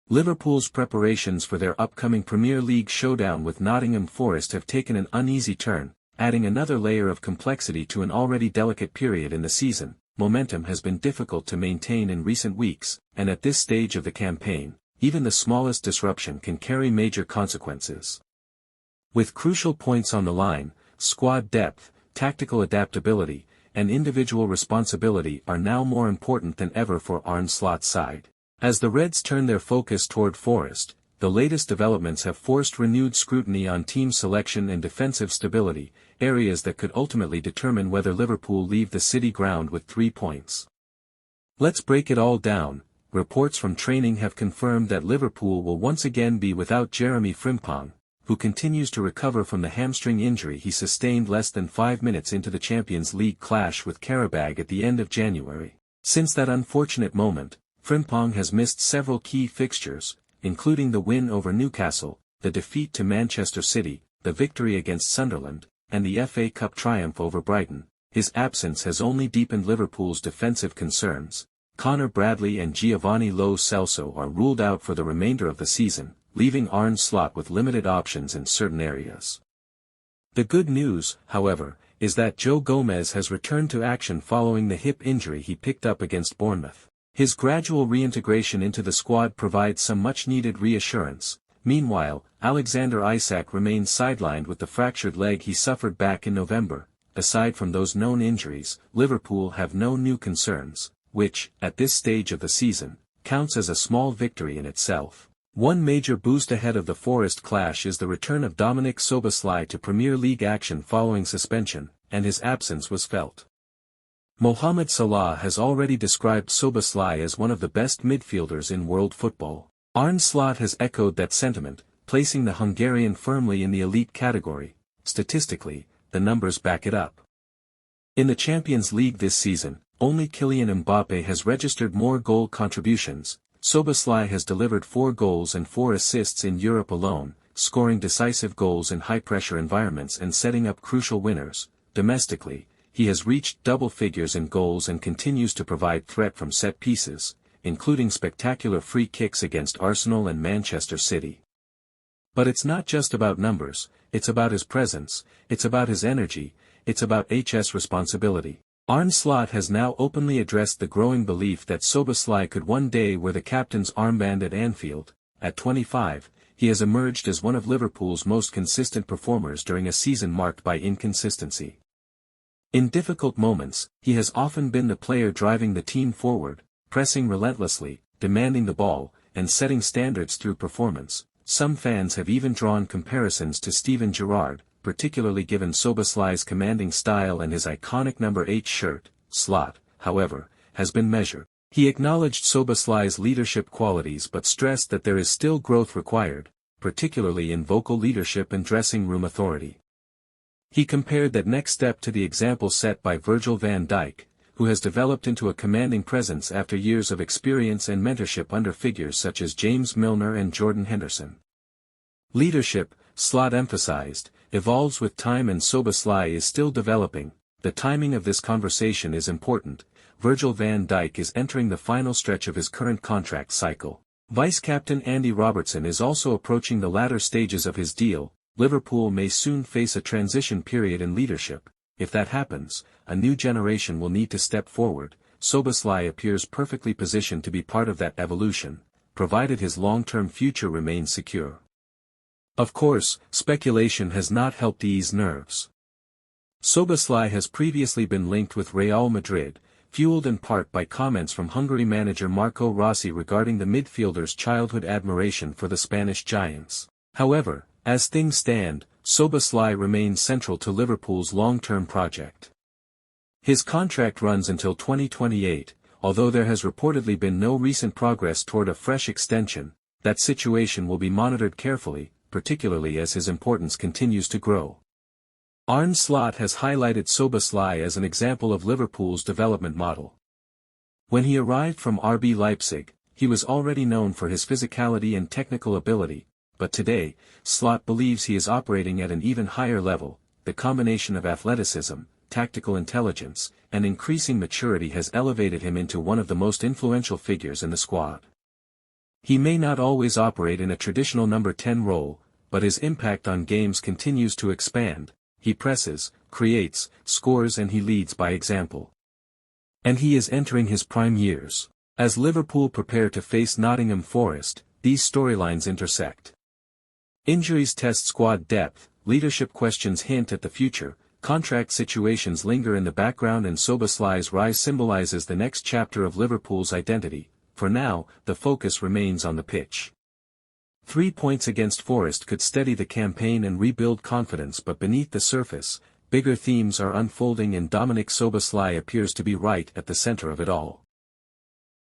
Liverpool's preparations for their upcoming Premier League showdown with Nottingham Forest have taken an uneasy turn, adding another layer of complexity to an already delicate period in the season. Momentum has been difficult to maintain in recent weeks, and at this stage of the campaign, even the smallest disruption can carry major consequences. With crucial points on the line, squad depth, tactical adaptability, and individual responsibility are now more important than ever for Arne Slot's side. As the Reds turn their focus toward Forest, the latest developments have forced renewed scrutiny on team selection and defensive stability, areas that could ultimately determine whether Liverpool leave the City ground with 3 points. Let's break it all down. Reports from training have confirmed that Liverpool will once again be without Jeremie Frimpong, who continues to recover from the hamstring injury he sustained less than 5 minutes into the Champions League clash with Qarabag at the end of January. Since that unfortunate moment, Frimpong has missed several key fixtures, including the win over Newcastle, the defeat to Manchester City, the victory against Sunderland, and the FA Cup triumph over Brighton. His absence has only deepened Liverpool's defensive concerns. Conor Bradley and Giovanni Lo Celso are ruled out for the remainder of the season, leaving Arne Slot with limited options in certain areas. The good news, however, is that Joe Gomez has returned to action following the hip injury he picked up against Bournemouth. His gradual reintegration into the squad provides some much-needed reassurance. Meanwhile, Alexander Isak remains sidelined with the fractured leg he suffered back in November. Aside from those known injuries, Liverpool have no new concerns, which, at this stage of the season, counts as a small victory in itself. One major boost ahead of the Forest clash is the return of Dominik Szoboszlai to Premier League action following suspension, and his absence was felt. Mohamed Salah has already described Szoboszlai as one of the best midfielders in world football. Arne Slot has echoed that sentiment, placing the Hungarian firmly in the elite category. Statistically, the numbers back it up. In the Champions League this season, only Kylian Mbappé has registered more goal contributions. Szoboszlai has delivered 4 goals and 4 assists in Europe alone, scoring decisive goals in high-pressure environments and setting up crucial winners. Domestically, he has reached double figures in goals and continues to provide threat from set pieces, including spectacular free kicks against Arsenal and Manchester City. But it's not just about numbers, it's about his presence, it's about his energy, it's about his responsibility. Arne Slot has now openly addressed the growing belief that Szoboszlai could one day wear the captain's armband at Anfield. At 25, he has emerged as one of Liverpool's most consistent performers during a season marked by inconsistency. In difficult moments, he has often been the player driving the team forward, pressing relentlessly, demanding the ball, and setting standards through performance. Some fans have even drawn comparisons to Steven Gerrard, particularly given Szoboszlai's commanding style and his iconic number 8 shirt. Slot, however, has been measured. He acknowledged Szoboszlai's leadership qualities but stressed that there is still growth required, particularly in vocal leadership and dressing room authority. He compared that next step to the example set by Virgil van Dijk, who has developed into a commanding presence after years of experience and mentorship under figures such as James Milner and Jordan Henderson. Leadership, Slot emphasized, evolves with time and Szoboszlai is still developing. The timing of this conversation is important. Virgil van Dijk is entering the final stretch of his current contract cycle. Vice-captain Andy Robertson is also approaching the latter stages of his deal. Liverpool may soon face a transition period in leadership. If that happens, a new generation will need to step forward. Szoboszlai appears perfectly positioned to be part of that evolution, provided his long-term future remains secure. Of course, speculation has not helped ease nerves. Szoboszlai has previously been linked with Real Madrid, fueled in part by comments from Hungary manager Marco Rossi regarding the midfielder's childhood admiration for the Spanish giants. However, as things stand, Szoboszlai remains central to Liverpool's long-term project. His contract runs until 2028, although there has reportedly been no recent progress toward a fresh extension. That situation will be monitored carefully, particularly as his importance continues to grow. Arne Slot has highlighted Szoboszlai as an example of Liverpool's development model. When he arrived from RB Leipzig, he was already known for his physicality and technical ability, but today, Slot believes he is operating at an even higher level. The combination of athleticism, tactical intelligence, and increasing maturity has elevated him into one of the most influential figures in the squad. He may not always operate in a traditional number 10 role, but his impact on games continues to expand. He presses, creates, scores and he leads by example. And he is entering his prime years. As Liverpool prepare to face Nottingham Forest, these storylines intersect. Injuries test squad depth, leadership questions hint at the future, contract situations linger in the background and Szoboszlai's rise symbolizes the next chapter of Liverpool's identity. For now, the focus remains on the pitch. 3 points against Forest could steady the campaign and rebuild confidence, but beneath the surface, bigger themes are unfolding and Dominik Szoboszlai appears to be right at the center of it all.